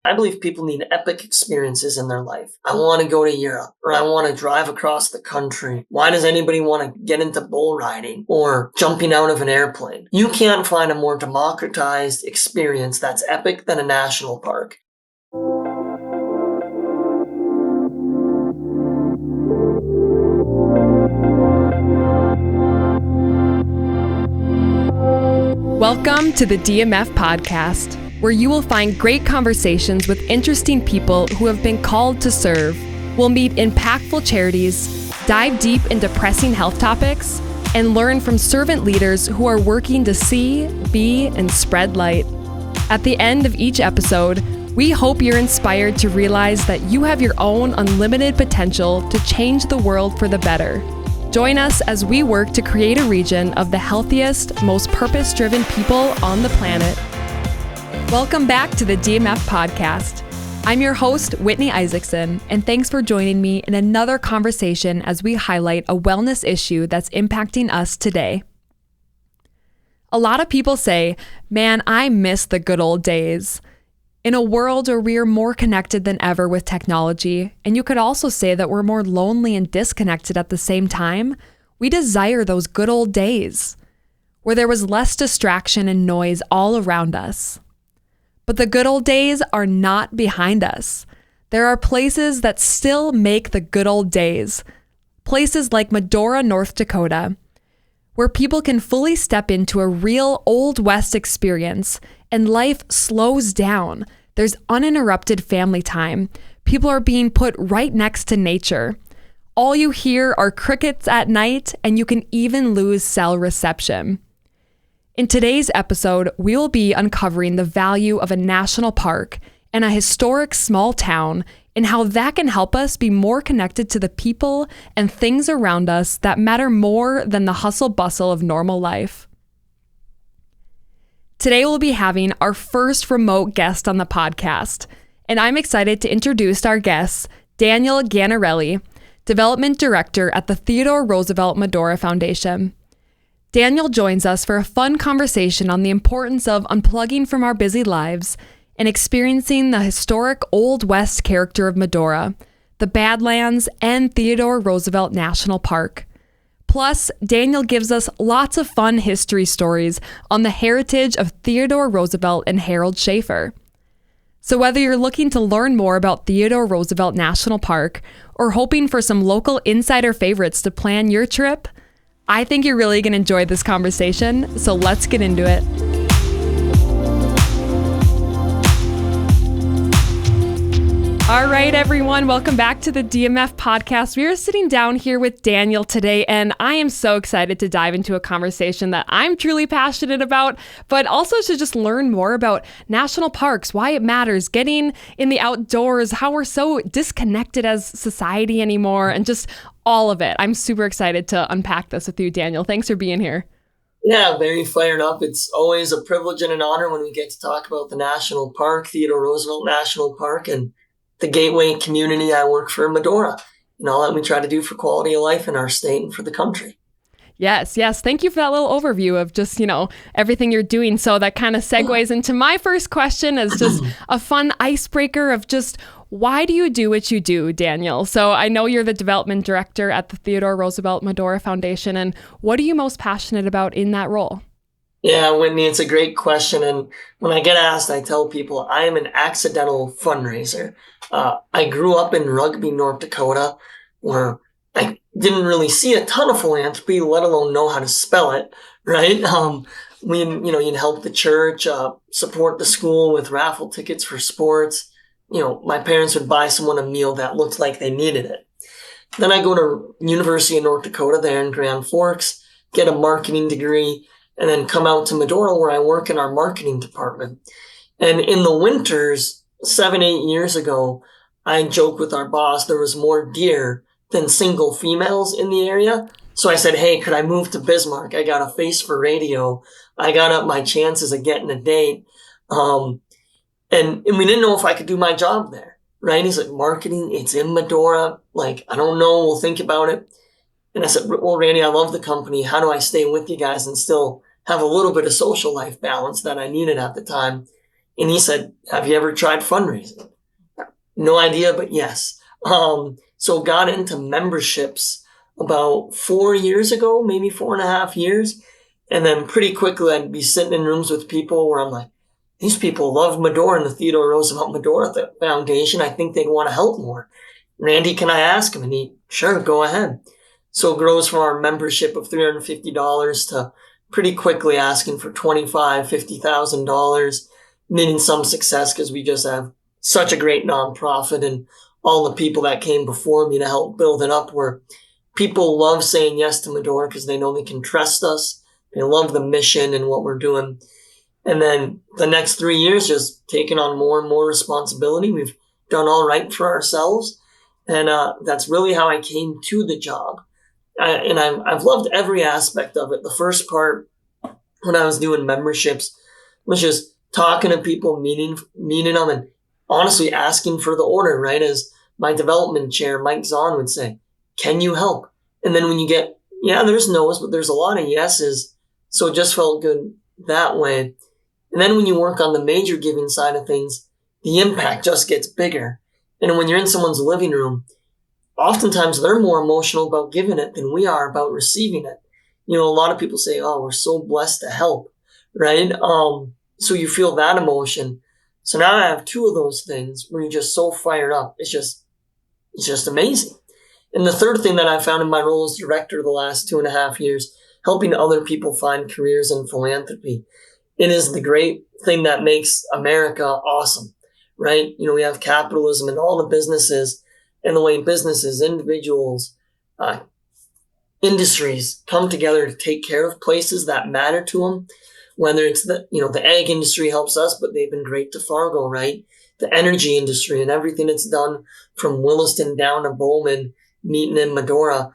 I believe people need epic experiences in their life. I want to go to Europe, or I want to drive across the country. Why does anybody want to get into bull riding or jumping out of an airplane? You can't find a more democratized experience that's epic than a national park. Welcome to the DMF podcast, where you will find great conversations with interesting people who have been called to serve. We'll meet impactful charities, dive deep into pressing health topics, and learn from servant leaders who are working to see, be, and spread light. At the end of each episode, we hope you're inspired to realize that you have your own unlimited potential to change the world for the better. Join us as we work to create a region of the healthiest, most purpose-driven people on the planet. Welcome back to the DMF podcast. I'm your host, Whitney Isaacson, and thanks for joining me in another conversation as we highlight a wellness issue that's impacting us today. A lot of people say, man, I miss the good old days. In a world where we are more connected than ever with technology, and you could also say that we're more lonely and disconnected at the same time, we desire those good old days, where there was less distraction and noise all around us. But the good old days are not behind us. There are places that still make the good old days. Places like Medora, North Dakota, where people can fully step into a real Old West experience and life slows down. There's uninterrupted family time. People are being put right next to nature. All you hear are crickets at night, and you can even lose cell reception. In today's episode, we will be uncovering the value of a national park and a historic small town and how that can help us be more connected to the people and things around us that matter more than the hustle bustle of normal life. Today we'll be having our first remote guest on the podcast, and I'm excited to introduce our guest, Daniel Gannarelli, Development Director at the Theodore Roosevelt Medora Foundation. Daniel joins us for a fun conversation on the importance of unplugging from our busy lives and experiencing the historic Old West character of Medora, the Badlands, and Theodore Roosevelt National Park. Plus, Daniel gives us lots of fun history stories on the heritage of Theodore Roosevelt and Harold Schafer. So whether you're looking to learn more about Theodore Roosevelt National Park or hoping for some local insider favorites to plan your trip, I think you're really going to enjoy this conversation, so let's get into it. All right, everyone, welcome back to the DMF podcast. We are sitting down here with Daniel today, and I am so excited to dive into a conversation that I'm truly passionate about, but also to just learn more about national parks, why it matters, getting in the outdoors, how we're so disconnected as society anymore, and just all of it. I'm super excited to unpack this with you, Daniel. Thanks for being here. Yeah, very fired up. It's always a privilege and an honor when we get to talk about the national park, Theodore Roosevelt National Park, and the gateway community I work for, Medora, and all that we try to do for quality of life in our state and for the country. Yes. Thank you for that little overview of just, everything you're doing. So that kind of segues into my first question as just a fun icebreaker of just, why do you do what you do, Daniel? So I know you're the development director at the Theodore Roosevelt Medora Foundation, and what are you most passionate about in that role? Yeah, Whitney, it's a great question. And when I get asked, I tell people I am an accidental fundraiser. I grew up in Rugby, North Dakota, where I didn't really see a ton of philanthropy, let alone know how to spell it, right? You'd help the church, support the school with raffle tickets for sports. My parents would buy someone a meal that looked like they needed it. Then I go to University of North Dakota there in Grand Forks, get a marketing degree, and then come out to Medora where I work in our marketing department. And in the winters, 7-8 years ago, I joke with our boss, there was more deer than single females in the area. So I said, hey, could I move to Bismarck? I got a face for radio. I got up my chances of getting a date. And we didn't know if I could do my job there, right? He's like, marketing, it's in Medora. Like, I don't know, we'll think about it. And I said, well, Randy, I love the company. How do I stay with you guys and still have a little bit of social life balance that I needed at the time? And he said, have you ever tried fundraising? No idea, but yes. So got into memberships about 4 years ago, maybe 4.5 years. And then pretty quickly I'd be sitting in rooms with people where I'm like, these people love Medora and the Theodore Roosevelt Medora Foundation. I think they'd want to help more. Randy, can I ask him? And he, sure, go ahead. So it grows from our membership of $350 to pretty quickly asking for $25,000, $50,000, meaning some success because we just have such a great nonprofit, and all the people that came before me to help build it up where people love saying yes to Medora because they know they can trust us. They love the mission and what we're doing. And then the next 3 years, just taking on more and more responsibility. We've done all right for ourselves. And that's really how I came to the job. I've loved every aspect of it. The first part, when I was doing memberships, was just talking to people, meeting them, and honestly asking for the order, right? As my development chair, Mike Zahn, would say, can you help? And then when you get, yeah, there's no's, but there's a lot of yeses. So it just felt good that way. And then when you work on the major giving side of things, the impact just gets bigger. And when you're in someone's living room, oftentimes they're more emotional about giving it than we are about receiving it. You know, a lot of people say, oh, we're so blessed to help, right? So you feel that emotion. So now I have two of those things where you're just so fired up. It's just amazing. And the third thing that I found in my role as director the last 2.5 years, helping other people find careers in philanthropy. It is the great thing that makes America awesome, right? You know, we have capitalism and all the businesses, and the way businesses, individuals, industries come together to take care of places that matter to them. Whether it's the egg industry helps us, but they've been great to Fargo, right? The energy industry and everything it's done from Williston down to Bowman, meeting in Medora,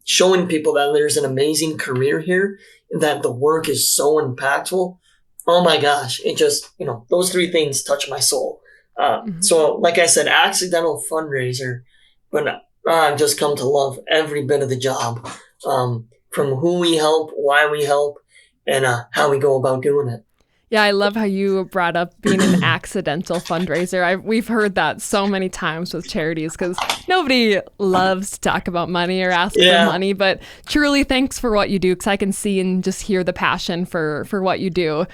showing people that there's an amazing career here, and that the work is so impactful. Oh my gosh, it just, those three things touch my soul. So like I said, accidental fundraiser, but I've just come to love every bit of the job, from who we help, why we help, and how we go about doing it. Yeah, I love how you brought up being an accidental fundraiser. We've heard that so many times with charities because nobody loves to talk about money or ask for money. But truly, thanks for what you do, because I can see and just hear the passion for what you do.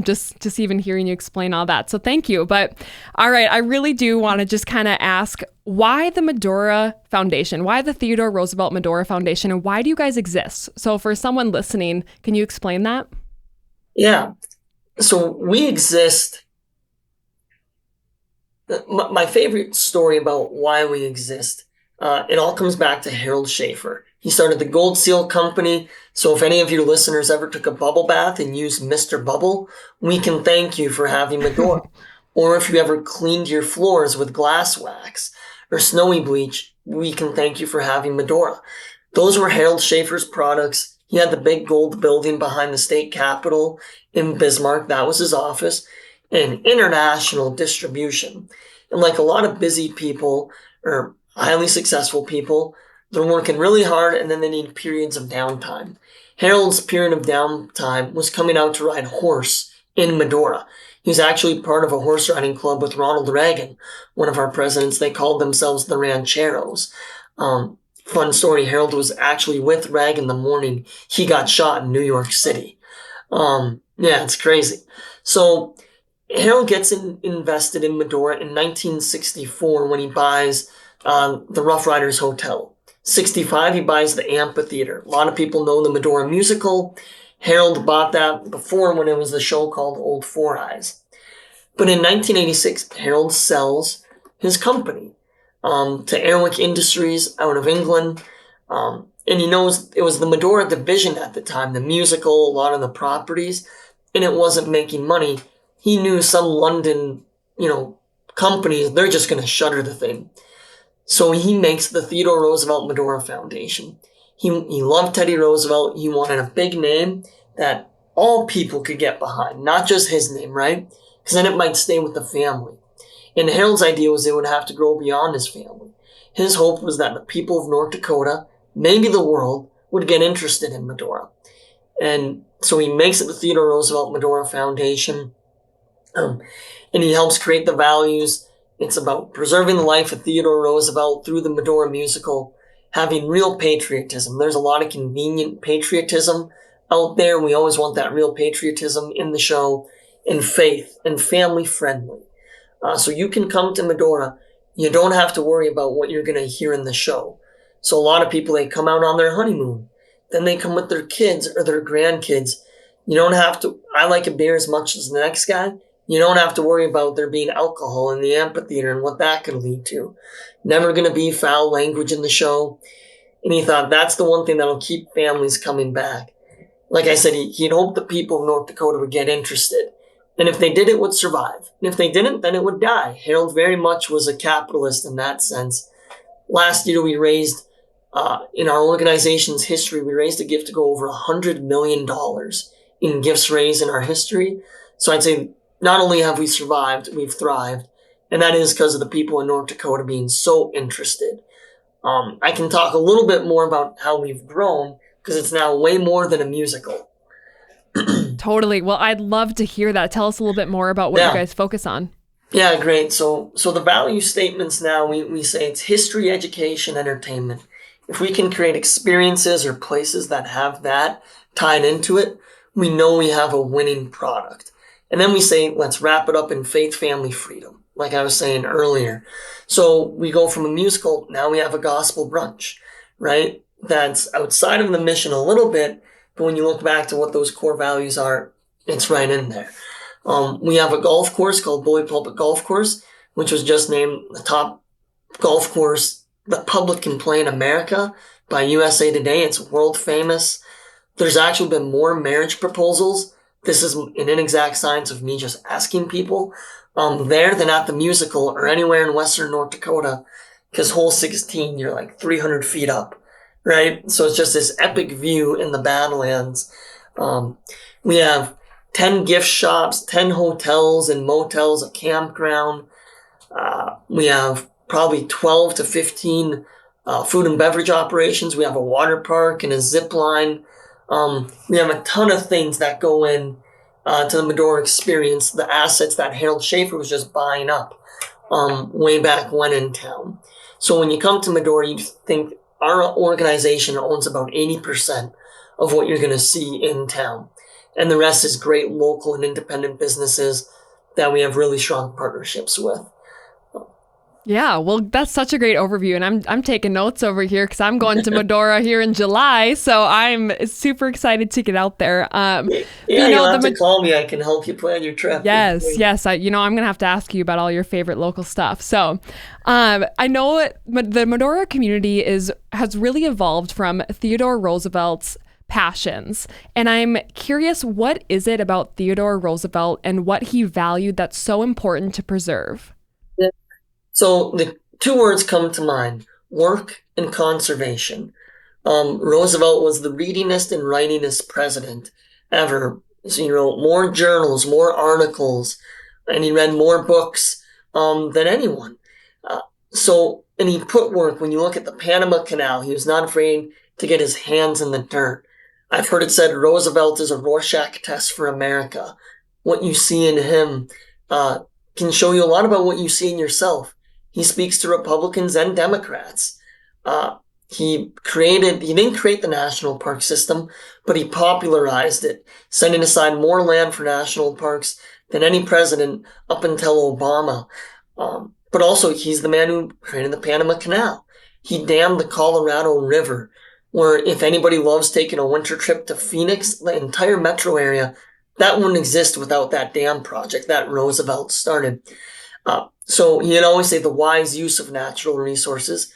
Just even hearing you explain all that. So thank you. But all right, I really do want to just kind of ask, why the Medora Foundation? Why the Theodore Roosevelt Medora Foundation? And why do you guys exist? So for someone listening, can you explain that? Yeah. So we exist. My favorite story about why we exist, it all comes back to Harold Schafer. He started the Gold Seal Company. So if any of your listeners ever took a bubble bath and used Mr. Bubble, we can thank you for having Medora. Or if you ever cleaned your floors with glass wax or snowy bleach, we can thank you for having Medora. Those were Harold Schafer's products. He had the big gold building behind the state capitol in Bismarck. That was his office. And international distribution. And like a lot of busy people or highly successful people, they're working really hard and then they need periods of downtime. Harold's period of downtime was coming out to ride horse in Medora. He was actually part of a horse riding club with Ronald Reagan, one of our presidents. They called themselves the Rancheros. Fun story, Harold was actually with Reagan the morning he got shot in New York City. It's crazy. So Harold gets invested in Medora in 1964 when he buys the Rough Riders Hotel. 65, he buys the amphitheater. A lot of people know the Medora musical. Harold bought that before when it was a show called Old Four Eyes. But in 1986, Harold sells his company to Airwick Industries out of England. And he knows it was the Medora division at the time, the musical, a lot of the properties, and it wasn't making money. He knew some London, companies, they're just going to shutter the thing. So he makes the Theodore Roosevelt Medora Foundation. He loved Teddy Roosevelt. He wanted a big name that all people could get behind, not just his name, right? Because then it might stay with the family. And Harold's idea was it would have to grow beyond his family. His hope was that the people of North Dakota, maybe the world, would get interested in Medora. And so he makes it the Theodore Roosevelt Medora Foundation. Um, and he helps create the values. It's about preserving the life of Theodore Roosevelt through the Medora musical, having real patriotism. There's a lot of convenient patriotism out there. We always want that real patriotism in the show, and faith and family friendly. So you can come to Medora. You don't have to worry about what you're going to hear in the show. So a lot of people, they come out on their honeymoon. Then they come with their kids or their grandkids. You don't have to, I like a beer as much as the next guy. You don't have to worry about there being alcohol in the amphitheater and what that could lead to. Never going to be foul language in the show. And he thought that's the one thing that'll keep families coming back. Like I said, he'd hoped the people of North Dakota would get interested. And if they did, it would survive. And if they didn't, then it would die. Harold very much was a capitalist in that sense. Last year, we raised, in our organization's history, we raised a gift to go over $100 million in gifts raised in our history. So I'd say not only have we survived, we've thrived. And that is because of the people in North Dakota being so interested. I can talk a little bit more about how we've grown because it's now way more than a musical. Totally. Well, I'd love to hear that. Tell us a little bit more about what you guys focus on. Yeah, great. So the value statements now, we say it's history, education, entertainment. If we can create experiences or places that have that tied into it, we know we have a winning product. And then we say, let's wrap it up in faith, family, freedom, like I was saying earlier. So we go from a musical, now we have a gospel brunch, right? That's outside of the mission a little bit, but when you look back to what those core values are, it's right in there. We have a golf course called Bully Pulpit Golf Course, which was just named the top golf course the public can play in America by USA Today. It's world famous. There's actually been more marriage proposals. This is an inexact science of me just asking people there than at the musical or anywhere in Western North Dakota, because hole 16, you're like 300 feet up, right? So it's just this epic view in the Badlands. We have 10 gift shops, 10 hotels and motels, a campground. We have probably 12 to 15 food and beverage operations. We have a water park and a zip line. We have a ton of things that go in to the Medora experience, the assets that Harold Schafer was just buying up way back when in town. So when you come to Medora, you think our organization owns about 80% of what you're going to see in town. And the rest is great local and independent businesses that we have really strong partnerships with. Yeah, well, that's such a great overview, and I'm taking notes over here because I'm going to Medora here in July, so I'm super excited to get out there. You'll have to call me. I can help you plan your trip. Yes. I'm gonna have to ask you about all your favorite local stuff. So, I know the Medora community has really evolved from Theodore Roosevelt's passions, and I'm curious, what is it about Theodore Roosevelt and what he valued that's so important to preserve? So the two words come to mind: work and conservation. Roosevelt was the readingest and writingest president ever. So he wrote more journals, more articles, and he read more books than anyone. And he put work. When you look at the Panama Canal, he was not afraid to get his hands in the dirt. I've heard it said Roosevelt is a Rorschach test for America. What you see in him can show you a lot about what you see in yourself. He speaks to Republicans and Democrats. He didn't create the national park system, but he popularized it, setting aside more land for national parks than any president up until Obama. But also, he's the man who created the Panama Canal. He dammed the Colorado River, where if anybody loves taking a winter trip to Phoenix, the entire metro area, that wouldn't exist without that dam project that Roosevelt started. So he'd always say the wise use of natural resources,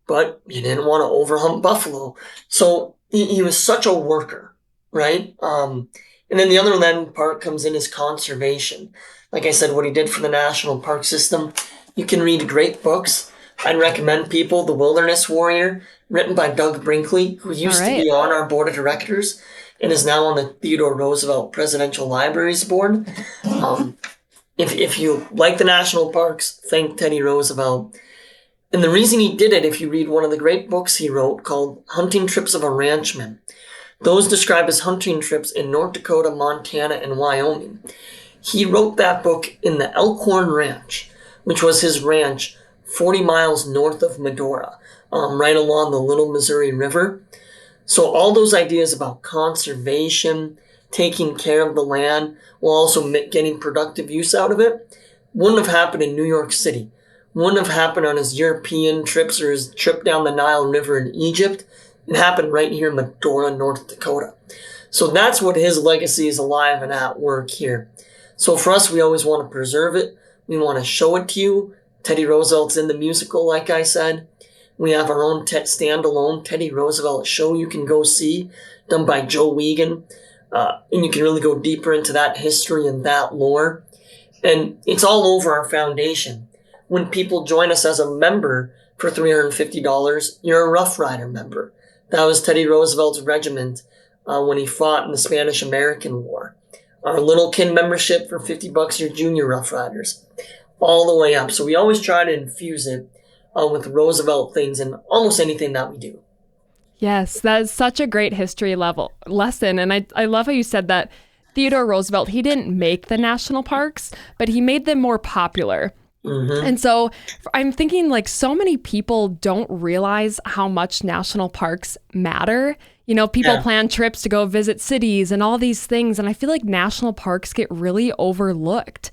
but he didn't want to overhunt buffalo. So he was such a worker, right? And then the other part comes in is conservation. Like I said, what he did for the national park system. You can read great books. I'd recommend people The Wilderness Warrior, written by Doug Brinkley, who used to be on our board of directors and is now on the Theodore Roosevelt Presidential Libraries Board. If you like the national parks, thank Teddy Roosevelt. And the reason he did it, if you read one of the great books he wrote called Hunting Trips of a Ranchman, those describe his hunting trips in North Dakota, Montana, and Wyoming. He wrote that book in the Elkhorn Ranch, which was his ranch 40 miles north of Medora, right along the Little Missouri River. So all those ideas about conservation, taking care of the land, while also getting productive use out of it, wouldn't have happened in New York City. Wouldn't have happened on his European trips or his trip down the Nile River in Egypt. It happened right here in Medora, North Dakota. So that's what his legacy is alive and at work here. So for us, we always want to preserve it. We want to show it to you. Teddy Roosevelt's in the musical, like I said. We have our own standalone Teddy Roosevelt show you can go see, done by Joe Wiegand. And you can really go deeper into that history and that lore. And it's all over our foundation. When people join us as a member for $350, you're a Rough Rider member. That was Teddy Roosevelt's regiment when he fought in the Spanish-American War. Our Little Kin membership for $50, you're Junior Rough Riders. All the way up. So we always try to infuse it with Roosevelt things in almost anything that we do. Yes, that is such a great history lesson. And I love how you said that Theodore Roosevelt, he didn't make the national parks, but he made them more popular. Mm-hmm. And so I'm thinking like so many people don't realize how much national parks matter. You know, people plan trips to go visit cities and all these things. And I feel like national parks get really overlooked.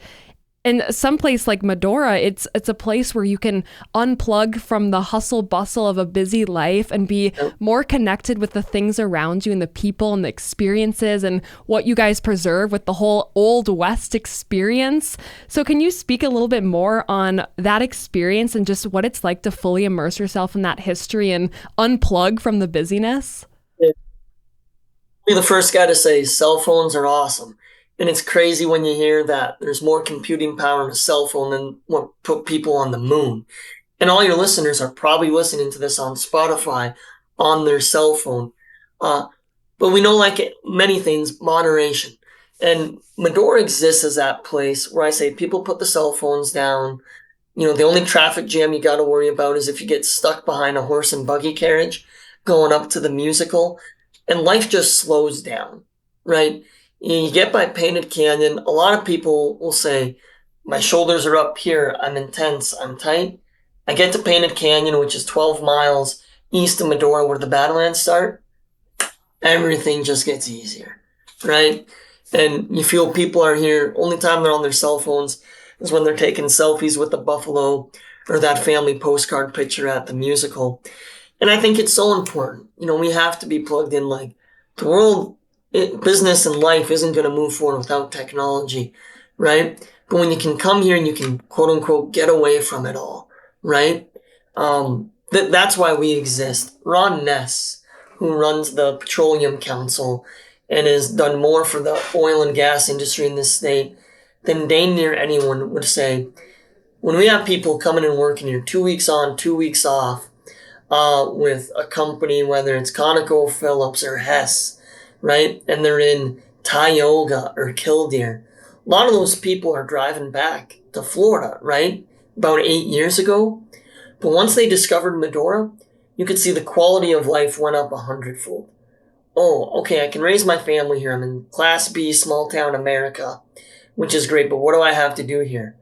And someplace like Medora, it's a place where you can unplug from the hustle bustle of a busy life and be more connected with the things around you and the people and the experiences and what you guys preserve with the whole Old West experience. So can you speak a little bit more on that experience and just what it's like to fully immerse yourself in that history and unplug from the busyness? I'll be the first guy to say cell phones are awesome. And it's crazy when you hear that there's more computing power in a cell phone than what put people on the moon. And all your listeners are probably listening to this on Spotify on their cell phone. But we know, like many things, moderation. And Medora exists as that place where I say people put the cell phones down. You know, the only traffic jam you got to worry about is if you get stuck behind a horse and buggy carriage going up to the musical. And life just slows down, right? You get by Painted Canyon, a lot of people will say, my shoulders are up here, I'm intense, I'm tight. I get to Painted Canyon, which is 12 miles east of Medora where the Badlands start. Everything just gets easier, right? And you feel people are here, only time they're on their cell phones is when they're taking selfies with the buffalo or that family postcard picture at the musical. And I think it's so important. You know, we have to be plugged in. Like the world, business and life isn't going to move forward without technology, right? But when you can come here and you can quote unquote get away from it all, right? That's why we exist. Ron Ness, who runs the Petroleum Council and has done more for the oil and gas industry in this state than dang near anyone would say. When we have people coming and working here 2 weeks on, 2 weeks off, with a company, whether it's ConocoPhillips or Hess, right? And they're in Tioga or Killdeer. A lot of those people are driving back to Florida, right? About 8 years ago. But once they discovered Medora, you could see the quality of life went up 100-fold. Oh, okay, I can raise my family here. I'm in Class B, small town America, which is great. But what do I have to do here?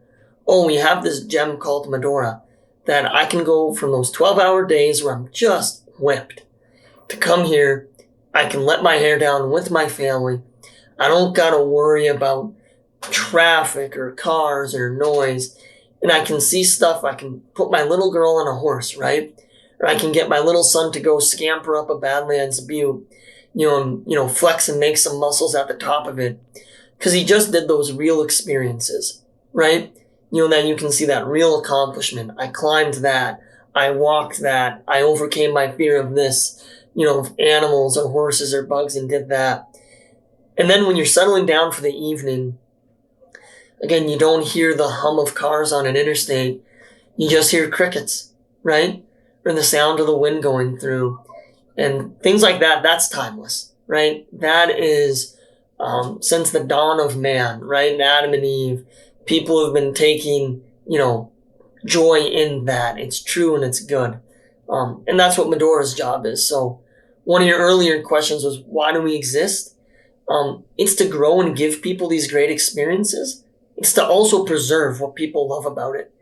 Oh, we have this gem called Medora that I can go from those 12-hour days where I'm just whipped to come here. I can let my hair down with my family. I don't gotta worry about traffic or cars or noise. And I can see stuff. I can put my little girl on a horse, right? Or I can get my little son to go scamper up a Badlands butte, and flex and make some muscles at the top of it. Because he just did those real experiences, right? Then you can see that real accomplishment. I climbed that. I walked that. I overcame my fear of this. Animals or horses or bugs and did that. And then when you're settling down for the evening, again, you don't hear the hum of cars on an interstate. You just hear crickets, right? Or the sound of the wind going through. And things like that, that's timeless, right? That is since the dawn of man, right? And Adam and Eve, people have been taking, joy in that. It's true and it's good. And that's what Medora's job is. So one of your earlier questions was, why do we exist? It's to grow and give people these great experiences. It's to also preserve what people love about it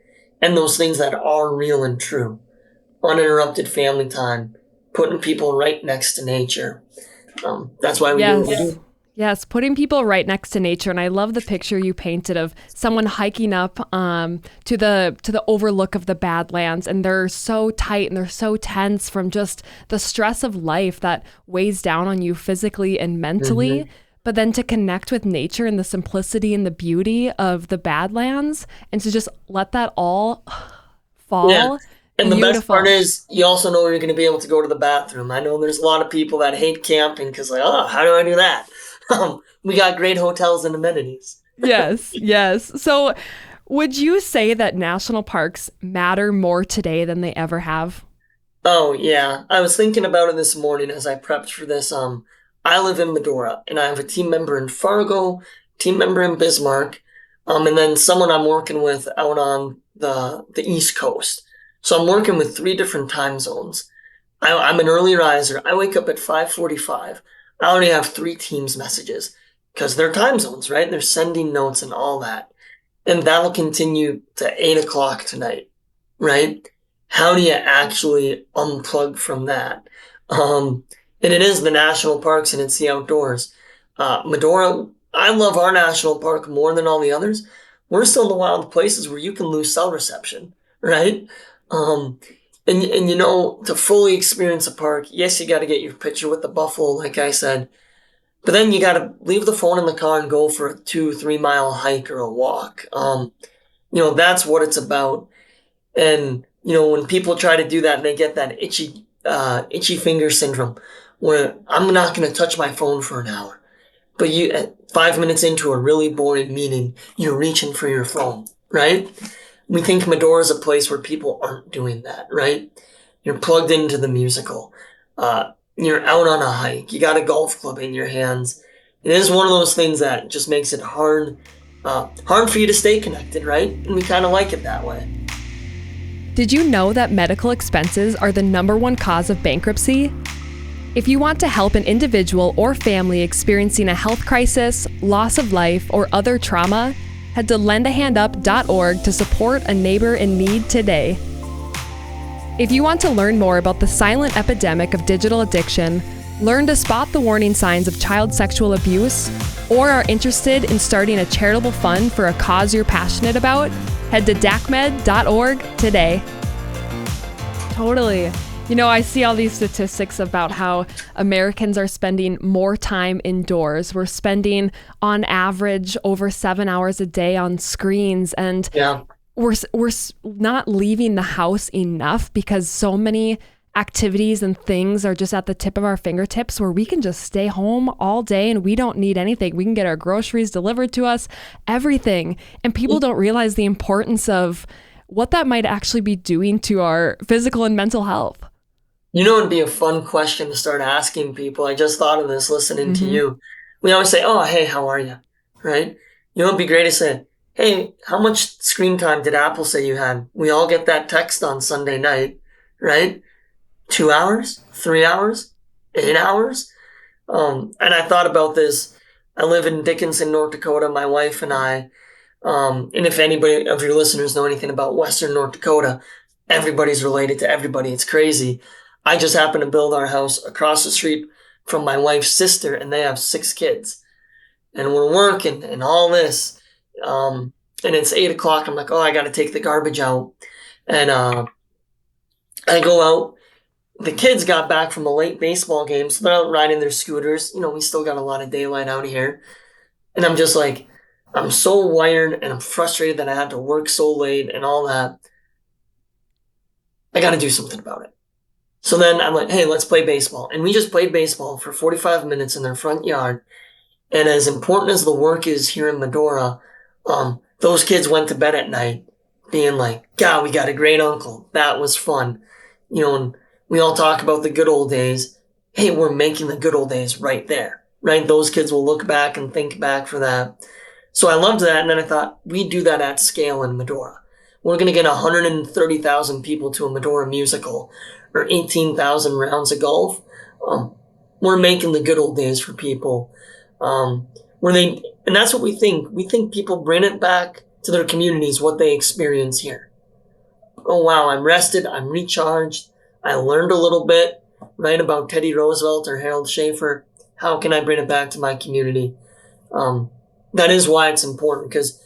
and those things that are real and true. Uninterrupted family time, putting people right next to nature. That's why we do what we Yes. do. Yes, putting people right next to nature, and I love the picture you painted of someone hiking up to the overlook of the Badlands, and they're so tight and they're so tense from just the stress of life that weighs down on you physically and mentally. Mm-hmm. But then to connect with nature and the simplicity and the beauty of the Badlands, and to just let that all Yeah. fall, And the best part beautiful. is you also know you're going to be able to go to the bathroom. I know there's a lot of people that hate camping because, like, oh, how do I do that? We got great hotels and amenities. Yes, yes. So, would you say that national parks matter more today than they ever have? Oh, yeah. I was thinking about it this morning as I prepped for this. I live in Medora and I have a team member in Fargo, team member in Bismarck, and then someone I'm working with out on the East Coast. So I'm working with three different time zones. I'm an early riser. I wake up at 5:45. I already have three Teams messages because they're time zones, right? They're sending notes and all that. And that'll continue to 8 o'clock tonight, right? How do you actually unplug from that? Um, and it is the national parks and it's the outdoors. Medora, I love our national park more than all the others. We're still in the wild places where you can lose cell reception, right? Um, and to fully experience a park, yes, you got to get your picture with the buffalo, like I said, but then you got to leave the phone in the car and go for a 2, 3 mile hike or a walk. That's what it's about. And when people try to do that, they get that itchy finger syndrome, where I'm not going to touch my phone for an hour. But you, at 5 minutes into a really boring meeting, you're reaching for your phone, right? We think Medora is a place where people aren't doing that, right? You're plugged into the musical. You're out on a hike. You got a golf club in your hands. It is one of those things that just makes it hard for you to stay connected, right? And we kind of like it that way. Did you know that medical expenses are the #1 cause of bankruptcy? If you want to help an individual or family experiencing a health crisis, loss of life, or other trauma, head to lendahandup.org to support a neighbor in need today. If you want to learn more about the silent epidemic of digital addiction, learn to spot the warning signs of child sexual abuse, or are interested in starting a charitable fund for a cause you're passionate about, head to dacmed.org today. Totally. I see all these statistics about how Americans are spending more time indoors. We're spending, on average, over 7 hours a day on screens, and Yeah. we're not leaving the house enough because so many activities and things are just at the tip of our fingertips, where we can just stay home all day and we don't need anything. We can get our groceries delivered to us, everything. And people don't realize the importance of what that might actually be doing to our physical and mental health. It'd be a fun question to start asking people. I just thought of this listening to Mm-hmm. you. We always say, oh, hey, how are you? Right? It'd be great to say, hey, how much screen time did Apple say you had? We all get that text on Sunday night, right? 2 hours, 3 hours, 8 hours. And I thought about this. I live in Dickinson, North Dakota, my wife and I. And if anybody of your listeners know anything about Western North Dakota, everybody's related to everybody. It's crazy. I just happened to build our house across the street from my wife's sister, and they have 6 kids. And we're working and all this. And it's 8 o'clock. I'm like, oh, I got to take the garbage out. And I go out. The kids got back from a late baseball game, so they're out riding their scooters. We still got a lot of daylight out here. And I'm just like, I'm so wired and I'm frustrated that I had to work so late and all that. I got to do something about it. So then I'm like, hey, let's play baseball. And we just played baseball for 45 minutes in their front yard. And as important as the work is here in Medora, those kids went to bed at night being like, God, we got a great uncle. That was fun. And we all talk about the good old days. Hey, we're making the good old days right there, right? Those kids will look back and think back for that. So I loved that. And then I thought, we do that at scale in Medora. We're going to get 130,000 people to a Medora musical or 18,000 rounds of golf. We're making the good old days for people. And that's what we think. We think people bring it back to their communities, what they experience here. Oh, wow, I'm rested, I'm recharged, I learned a little bit, right, about Teddy Roosevelt or Harold Schafer. How can I bring it back to my community? That is why it's important, because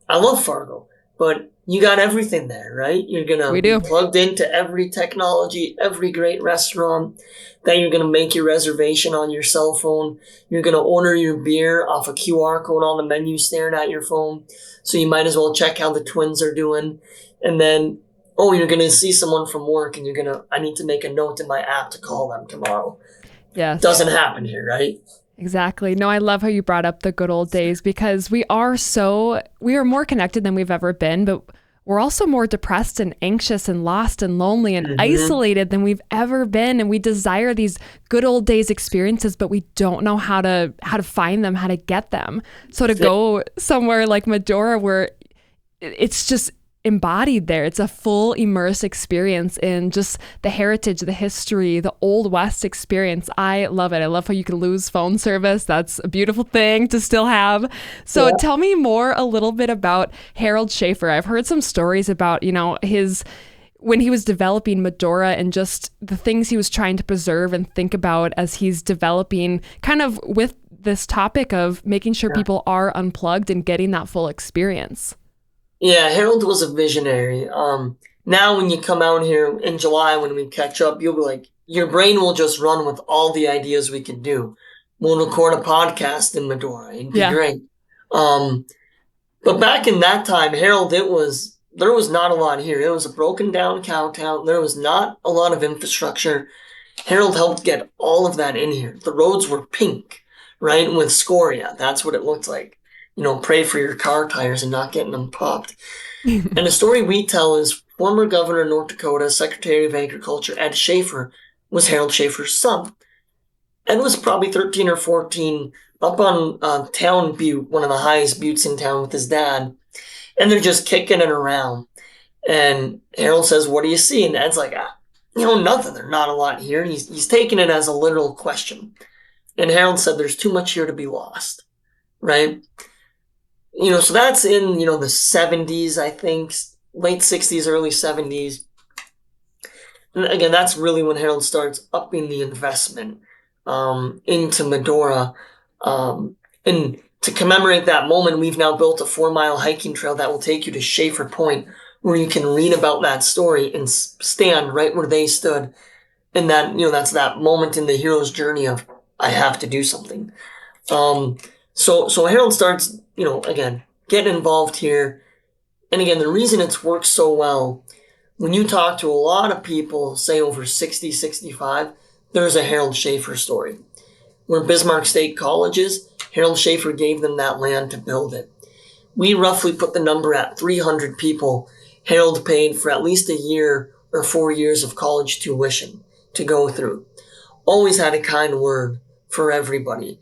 I love Fargo, but you got everything there, right? You're going to We be do. plugged into every technology, every great restaurant. Then you're going to make your reservation on your cell phone. You're going to order your beer off a QR code on the menu staring at your phone. So you might as well check how the twins are doing. And then, you're going to see someone from work and I need to make a note in my app to call them tomorrow. Yes. Doesn't happen here, right? Exactly. No, I love how you brought up the good old days, because we are more connected than we've ever been, but we're also more depressed and anxious and lost and lonely and isolated than we've ever been. And we desire these good old days experiences, but we don't know how to find them, how to get them. So to go somewhere like Medora, where it's just embodied there. It's a full immersed experience in just the heritage, the history, the Old West experience. I love it. I love how you can lose phone service. That's a beautiful thing to still have. So tell me a little bit about Harold Schafer. I've heard some stories about, when he was developing Medora and just the things he was trying to preserve and think about as he's developing kind of with this topic of making sure people are unplugged and getting that full experience. Yeah, Harold was a visionary. Now when you come out here in July, when we catch up, you'll be like, your brain will just run with all the ideas we can do. We'll record a podcast in Medora. It'd be great. But back in that time, Harold, there was not a lot here. It was a broken down cow town. There was not a lot of infrastructure. Harold helped get all of that in here. The roads were pink, right? With scoria. That's what it looked like. Pray for your car tires and not getting them popped. And the story we tell is former governor of North Dakota, Secretary of Agriculture, Ed Schafer, was Harold Schafer's son. Ed was probably 13 or 14, up on Town Butte, one of the highest buttes in town, with his dad. And they're just kicking it around. And Harold says, "What do you see?" And Ed's like, nothing. There's not a lot here. And he's taking it as a literal question. And Harold said, "There's too much here to be lost." Right? So that's in, the 70s, I think, late 60s, early 70s. And again, that's really when Harold starts upping the investment into Medora. And to commemorate that moment, we've now built a 4-mile hiking trail that will take you to Schafer Point, where you can read about that story and stand right where they stood. And that, that's that moment in the hero's journey of, I have to do something. So Harold starts, again, getting involved here. And again, the reason it's worked so well, when you talk to a lot of people, say over 60, 65, there's a Harold Schafer story. Where Bismarck State College is, Harold Schafer gave them that land to build it. We roughly put the number at 300 people Harold paid for at least a year or 4 years of college tuition to go through. Always had a kind word for everybody.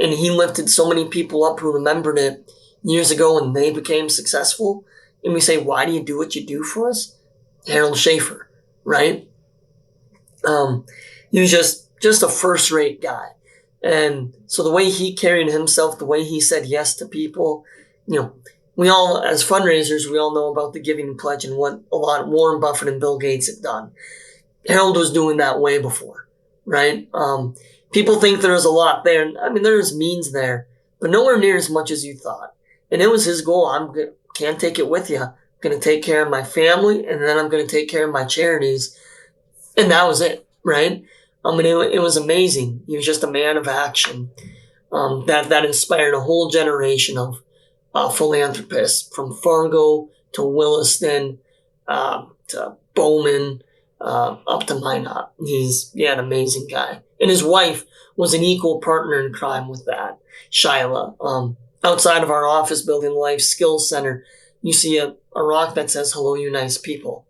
And he lifted so many people up who remembered it years ago when they became successful. And we say, why do you do what you do for us? Harold Schafer, right? He was just a first-rate guy. And so the way he carried himself, the way he said yes to people, we all, as fundraisers, we all know about the Giving Pledge and what a lot Warren Buffett and Bill Gates have done. Harold was doing that way before, right? People think there's a lot there. I mean, there's means there, but nowhere near as much as you thought. And it was his goal. Can't take it with you. I'm going to take care of my family, and then I'm going to take care of my charities. And that was it, right? It was amazing. He was just a man of action that inspired a whole generation of philanthropists, from Fargo to Williston to Bowman up to Minot. He's an amazing guy. And his wife was an equal partner in crime with that, Shyla. Outside of our office building, Life Skills Center, you see a rock that says, "Hello, you nice people."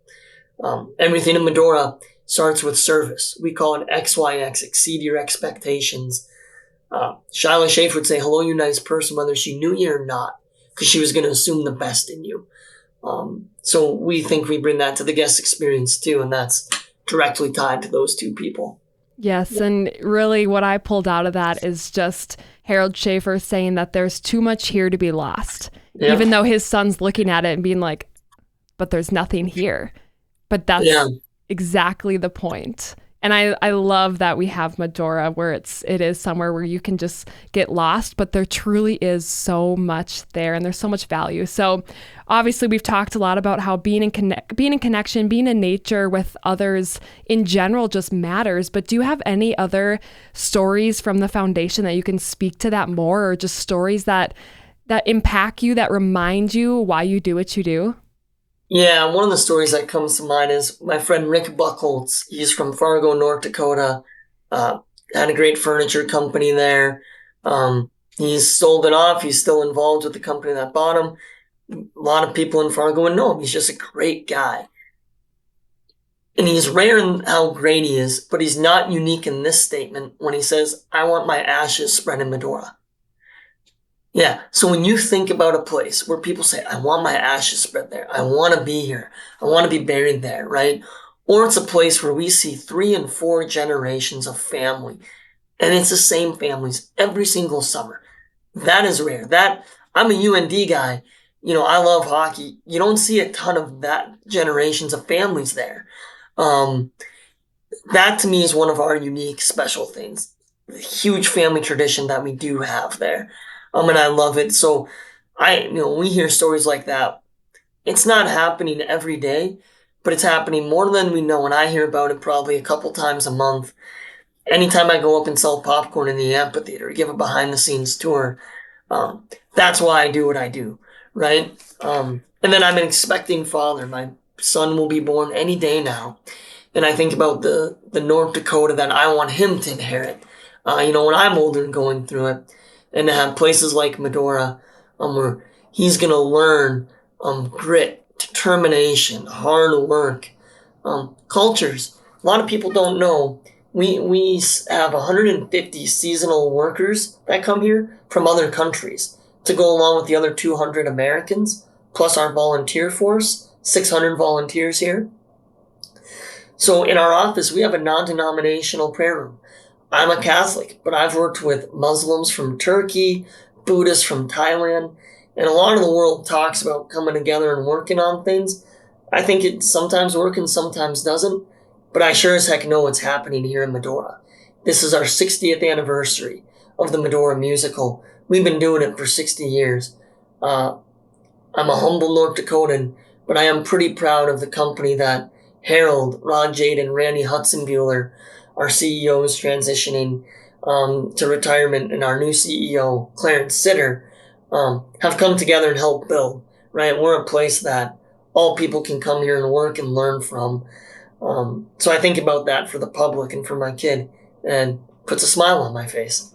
Everything in Medora starts with service. We call it XYX, exceed your expectations. Shyla Schafer would say, "Hello, you nice person," whether she knew you or not, because she was going to assume the best in you. So we think we bring that to the guest experience too, and that's directly tied to those two people. Yes, and really what I pulled out of that is just Harold Schafer saying that there's too much here to be lost, Yep. even though his son's looking at it and being like, but there's nothing here. But Yeah. that's exactly the point. And I love that we have Medora where it is somewhere where you can just get lost, but there truly is so much there and there's so much value. So obviously we've talked a lot about how being in connection, being in nature with others in general just matters. But do you have any other stories from the foundation that you can speak to that more, or just stories that impact you, that remind you why you do what you do? Yeah, one of the stories that comes to mind is my friend Rick Buchholz. He's from Fargo, North Dakota. Uh, had a great furniture company there. He's sold it off. He's still involved with the company that bought him. A lot of people in Fargo would know him. He's just a great guy. And he's rare in how great he is, but he's not unique in this statement when he says, I want my ashes spread in Medora. Yeah. So when you think about a place where people say, I want my ashes spread there, I want to be here, I want to be buried there, right? Or it's a place where we see 3 and 4 generations of family, and it's the same families every single summer. That is rare. That I'm a UND guy. I love hockey. You don't see a ton of that generations of families there. Um, that to me is one of our unique special things. The huge family tradition that we do have there. And I love it. So we hear stories like that. It's not happening every day, but it's happening more than we know. And I hear about it probably a couple times a month. Anytime I go up and sell popcorn in the amphitheater, give a behind the scenes tour, that's why I do what I do, right? And then I'm an expecting father. My son will be born any day now, and I think about the North Dakota that I want him to inherit. When I'm older and going through it, and to have places like Medora, where he's gonna learn grit, determination, hard work, cultures. A lot of people don't know. We have 150 seasonal workers that come here from other countries to go along with the other 200 Americans, plus our volunteer force, 600 volunteers here. So in our office, we have a non-denominational prayer room. I'm a Catholic, but I've worked with Muslims from Turkey, Buddhists from Thailand, and a lot of the world talks about coming together and working on things. I think it sometimes works and sometimes doesn't, but I sure as heck know what's happening here in Medora. This is our 60th anniversary of the Medora musical. We've been doing it for 60 years. Uh, I'm a humble North Dakotan, but I am pretty proud of the company that Harold, Rod Jade, and Randy Hudson-Buehler, our CEOs transitioning to retirement, and our new CEO, Clarence Sitter, have come together and helped build. Right, we're a place that all people can come here and work and learn from. So I think about that for the public and for my kid, and puts a smile on my face.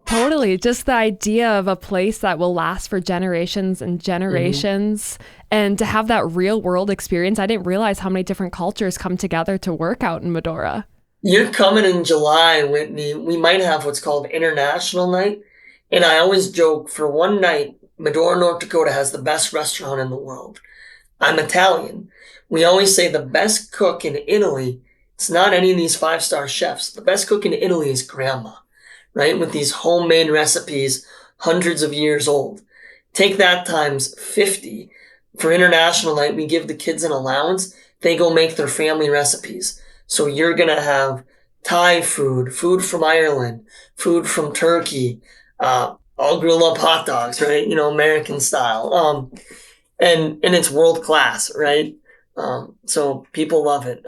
Totally. Just the idea of a place that will last for generations and Mm-hmm. generations, and to have that real world experience. I didn't realize how many different cultures come together to work out in Medora. You're coming in July, Whitney. We might have what's called International Night. And I always joke for one night, Medora, North Dakota has the best restaurant in the world. I'm Italian. We always say the best cook in Italy, it's not any of these 5-star chefs. The best cook in Italy is grandma, right? With these homemade recipes, hundreds of years old. Take that times 50. For International Night, we give the kids an allowance. They go make their family recipes. So you're going to have Thai food, food from Ireland, food from Turkey, all grilled up hot dogs, right? American style. And it's world class, right? So people love it.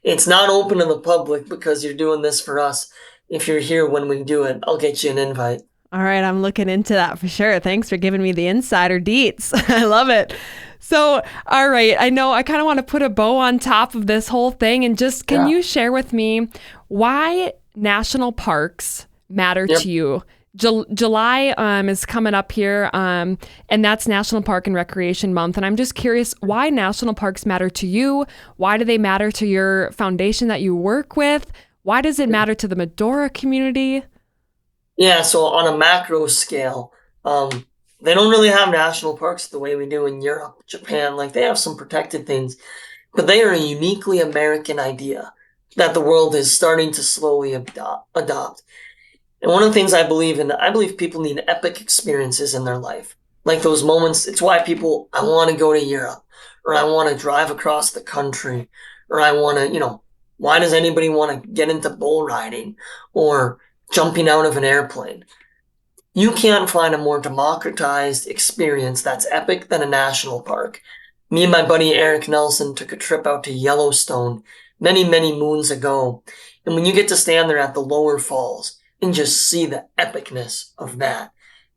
It's not open to the public because you're doing this for us. If you're here when we do it, I'll get you an invite. All right, I'm looking into that for sure. Thanks for giving me the insider deets. I love it. So, all right, I know I kind of want to put a bow on top of this whole thing, and just can Yeah. you share with me why national parks matter Yep. to you? July is coming up here, and that's National Park and Recreation Month. And I'm just curious why national parks matter to you. Why do they matter to your foundation that you work with? Why does it matter to the Medora community? Yeah. So on a macro scale, they don't really have national parks the way we do in Europe, Japan. Like they have some protected things, but they are a uniquely American idea. that the world is starting to slowly adopt. And one of the things I believe people need epic experiences in their life. Like those moments, it's why I want to go to Europe, or I want to drive across the country, or I want to, why does anybody want to get into bull riding or jumping out of an airplane? You can't find a more democratized experience that's epic than a national park. Me and my buddy Eric Nelson took a trip out to Yellowstone many, many moons ago. And when you get to stand there at the lower falls and just see the epicness of that,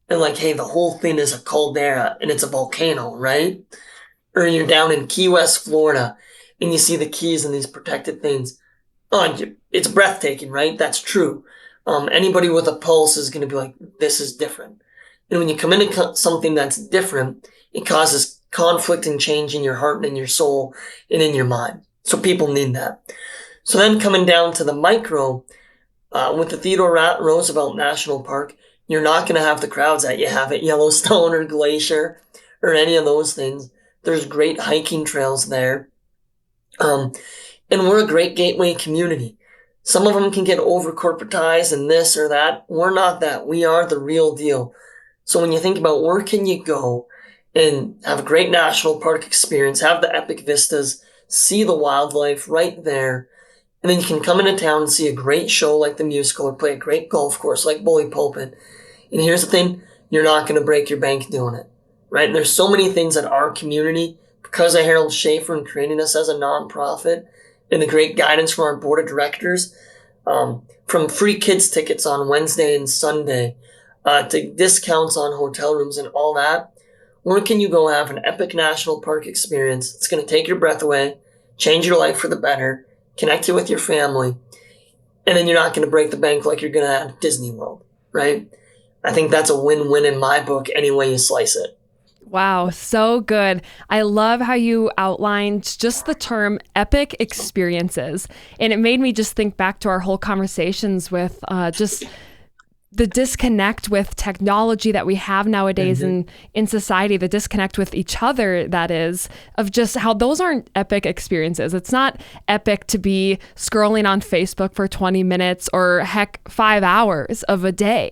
and like, hey, the whole thing is a caldera and it's a volcano, right? Or you're down in Key West, Florida, and you see the Keys and these protected things. Oh, it's breathtaking, right? That's true. Anybody with a pulse is going to be like, this is different. And when you come into something that's different, it causes conflict and change in your heart and in your soul and in your mind. So people need that. So then coming down to the micro, with the Theodore Roosevelt National Park, you're not going to have the crowds that you have at Yellowstone or Glacier or any of those things. There's great hiking trails there. And we're a great gateway community. Some of them can get over corporatized and this or that. We're not that. We are the real deal. So when you think about where can you go and have a great national park experience, have the epic vistas, see the wildlife right there, and then you can come into town and see a great show like the musical or play a great golf course like Bully Pulpit. And here's the thing, you're not going to break your bank doing it, right? And there's so many things that our community, because of Harold Schafer and creating us as a nonprofit, and the great guidance from our board of directors, from free kids tickets on Wednesday and Sunday, to discounts on hotel rooms and all that. Where can you go have an epic national park experience? It's going to take your breath away, change your life for the better, connect you with your family, and then you're not going to break the bank like you're going to at Disney World, right? I think that's a win-win in my book, any way you slice it. Wow, so good. I love how you outlined just the term epic experiences. And it made me just think back to our whole conversations with just the disconnect with technology that we have nowadays in society, the disconnect with each other, that is, of just how those aren't epic experiences. It's not epic to be scrolling on Facebook for 20 minutes or heck, 5 hours of a day.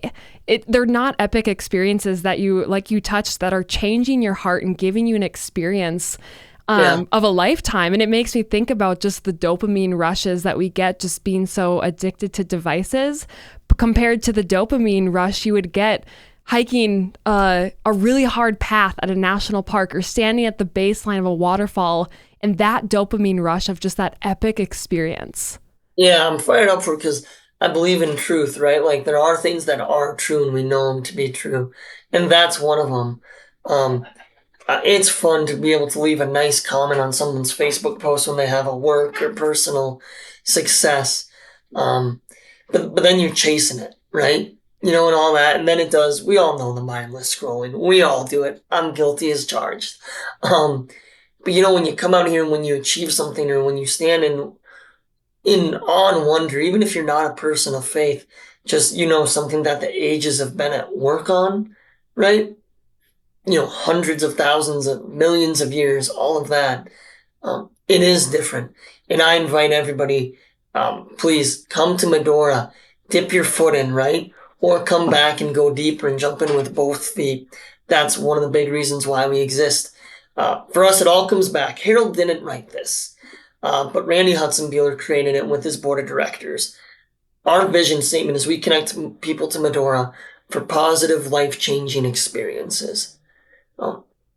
They're not epic experiences that you touched, that are changing your heart and giving you an experience of a lifetime. And it makes me think about just the dopamine rushes that we get just being so addicted to devices, compared to the dopamine rush you would get hiking a really hard path at a national park or standing at the baseline of a waterfall, and that dopamine rush of just that epic experience. Yeah, I'm fired up for it because I believe in truth, right? Like there are things that are true and we know them to be true. And that's one of them. It's fun to be able to leave a nice comment on someone's Facebook post when they have a work or personal success. But then you're chasing it, right? And all that. And then we all know the mindless scrolling. We all do it. I'm guilty as charged. But when you come out here and when you achieve something or when you stand in awe and wonder, even if you're not a person of faith, just, something that the ages have been at work on, right? Hundreds of thousands of millions of years, all of that. It is different. And I invite everybody, please come to Medora, dip your foot in, right? Or come back and go deeper and jump in with both feet. That's one of the big reasons why we exist. For us, it all comes back. Harold didn't write this, but Randy Hudson-Buehler created it with his board of directors. Our vision statement is we connect people to Medora for positive, life-changing experiences.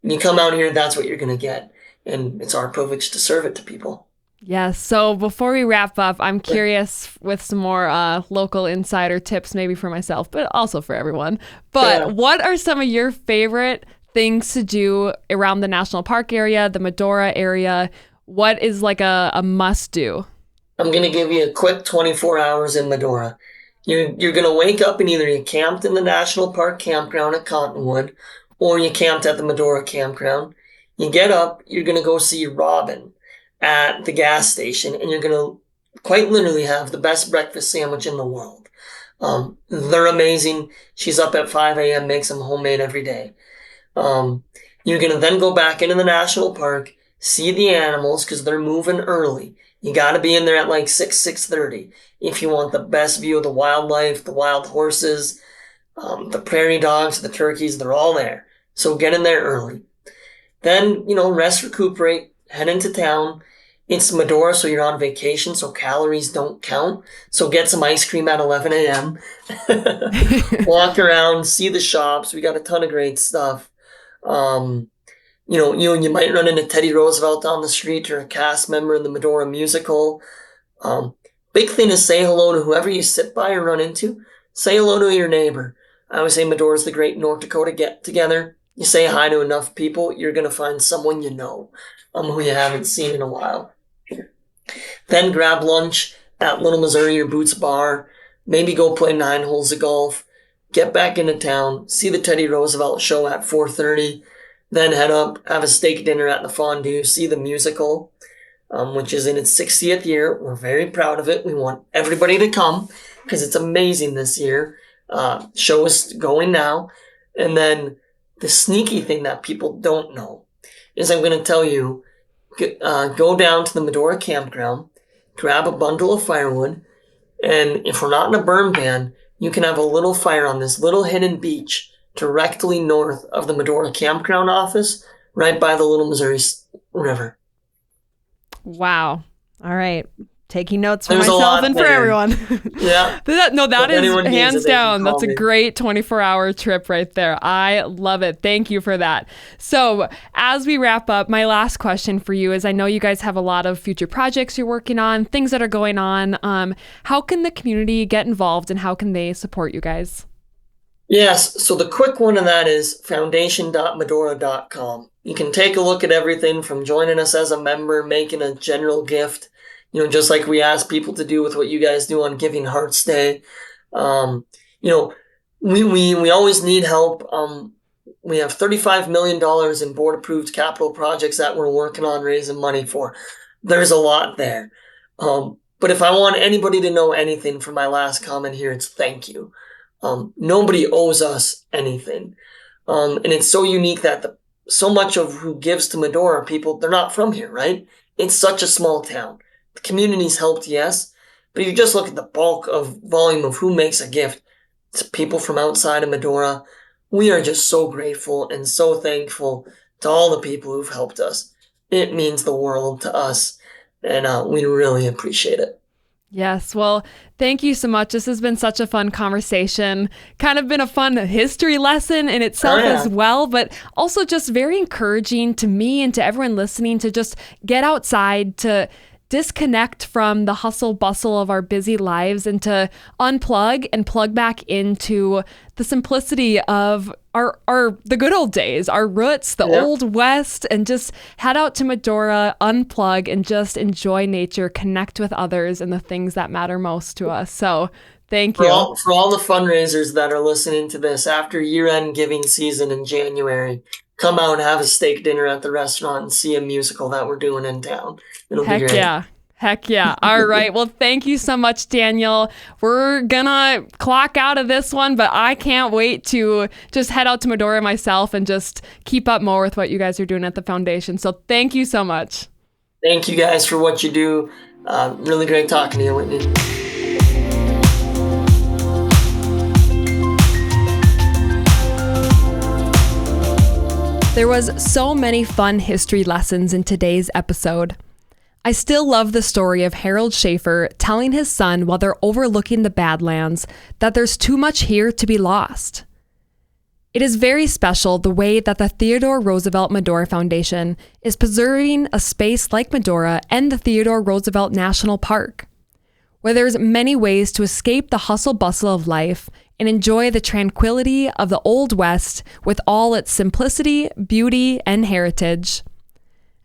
You come out here, that's what you're going to get. And it's our privilege to serve it to people. Yes. So before we wrap up, I'm curious with some more local insider tips, maybe for myself, but also for everyone. But What are some of your favorite things to do around the national park area, the Medora area? What is like a must do? I'm going to give you a quick 24 hours in Medora. You're going to wake up and either you camped in the National Park campground at Cottonwood or you camped at the Medora campground. You get up, you're going to go see Robin at the gas station, and you're going to quite literally have the best breakfast sandwich in the world. They're amazing. She's up at 5 a.m., makes them homemade every day. You're going to then go back into the national park, see the animals because they're moving early. You got to be in there at like 6:30 if you want the best view of the wildlife, the wild horses, the prairie dogs, the turkeys, they're all there. So get in there early. Then, rest, recuperate, head into town. It's Medora, so you're on vacation, so calories don't count. So get some ice cream at 11 a.m. Walk around, see the shops. We got a ton of great stuff. You might run into Teddy Roosevelt on the street or a cast member in the Medora musical. Big thing is say hello to whoever you sit by or run into. Say hello to your neighbor. I always say Medora's the great North Dakota get together. You say hi to enough people, you're going to find someone you know, who you haven't seen in a while. Then grab lunch at Little Missouri or Boots Bar. Maybe go play 9 holes of golf. Get back into town. See the Teddy Roosevelt show at 4:30. Then head up, have a steak dinner at the Fondue. See the musical, which is in its 60th year. We're very proud of it. We want everybody to come because it's amazing this year. Show is going now. And then the sneaky thing that people don't know is I'm going to tell you, go down to the Medora campground, grab a bundle of firewood, and if we're not in a burn ban, you can have a little fire on this little hidden beach directly north of the Medora campground office, right by the Little Missouri River. Wow. All right. Taking notes for There's myself and for everyone. Yeah. that is hands down. That's a me. great 24-hour trip right there. I love it. Thank you for that. So as we wrap up, my last question for you is, I know you guys have a lot of future projects you're working on, things that are going on. How can the community get involved and how can they support you guys? Yes. So the quick one of that is foundation.medora.com. You can take a look at everything from joining us as a member, making a general gift, just like we ask people to do with what you guys do on Giving Hearts Day. We always need help. We have $35 million in board-approved capital projects that we're working on raising money for. There's a lot there. But if I want anybody to know anything from my last comment here, it's thank you. Nobody owes us anything. And it's so unique that so much of who gives to Medora people, they're not from here, right? It's such a small town. The community's helped, yes, but if you just look at the bulk of volume of who makes a gift, it's people from outside of Medora. We are just so grateful and so thankful to all the people who've helped us. It means the world to us, and we really appreciate it. Yes. Well, thank you so much. This has been such a fun conversation, kind of been a fun history lesson in itself as well, but also just very encouraging to me and to everyone listening to just get outside, to disconnect from the hustle bustle of our busy lives and to unplug and plug back into the simplicity of the good old days, our roots, the old West, and just head out to Medora, unplug, and just enjoy nature, connect with others and the things that matter most to us. So thank you. For all the fundraisers that are listening to this after year-end giving season in January, come out and have a steak dinner at the restaurant and see a musical that we're doing in town. It'll be great. Heck yeah. All right. Well, thank you so much, Daniel. We're gonna clock out of this one, but I can't wait to just head out to Medora myself and just keep up more with what you guys are doing at the foundation. So thank you so much. Thank you guys for what you do. Really great talking to you, Whitney. There was so many fun history lessons in today's episode. I still love the story of Harold Schafer telling his son while they're overlooking the Badlands that there's too much here to be lost. It is very special the way that the Theodore Roosevelt Medora Foundation is preserving a space like Medora and the Theodore Roosevelt National Park, where there's many ways to escape the hustle bustle of life and enjoy the tranquility of the Old West with all its simplicity, beauty, and heritage.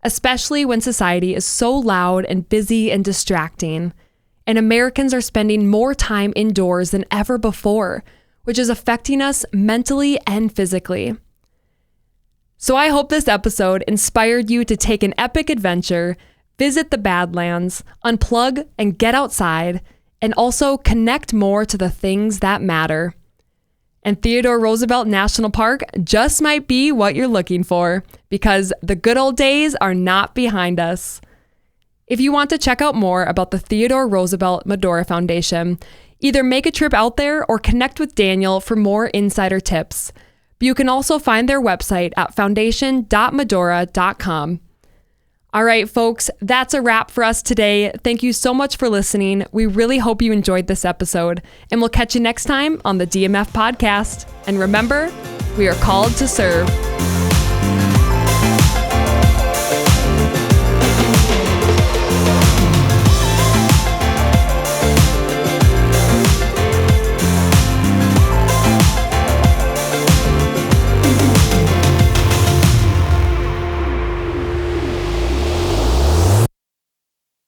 Especially when society is so loud and busy and distracting, and Americans are spending more time indoors than ever before, which is affecting us mentally and physically. So I hope this episode inspired you to take an epic adventure, visit the Badlands, unplug and get outside, and also connect more to the things that matter. And Theodore Roosevelt National Park just might be what you're looking for, because the good old days are not behind us. If you want to check out more about the Theodore Roosevelt Medora Foundation, either make a trip out there or connect with Daniel for more insider tips. But you can also find their website at foundation.medora.com. All right, folks, that's a wrap for us today. Thank you so much for listening. We really hope you enjoyed this episode, and we'll catch you next time on the DMF podcast. And remember, we are called to serve.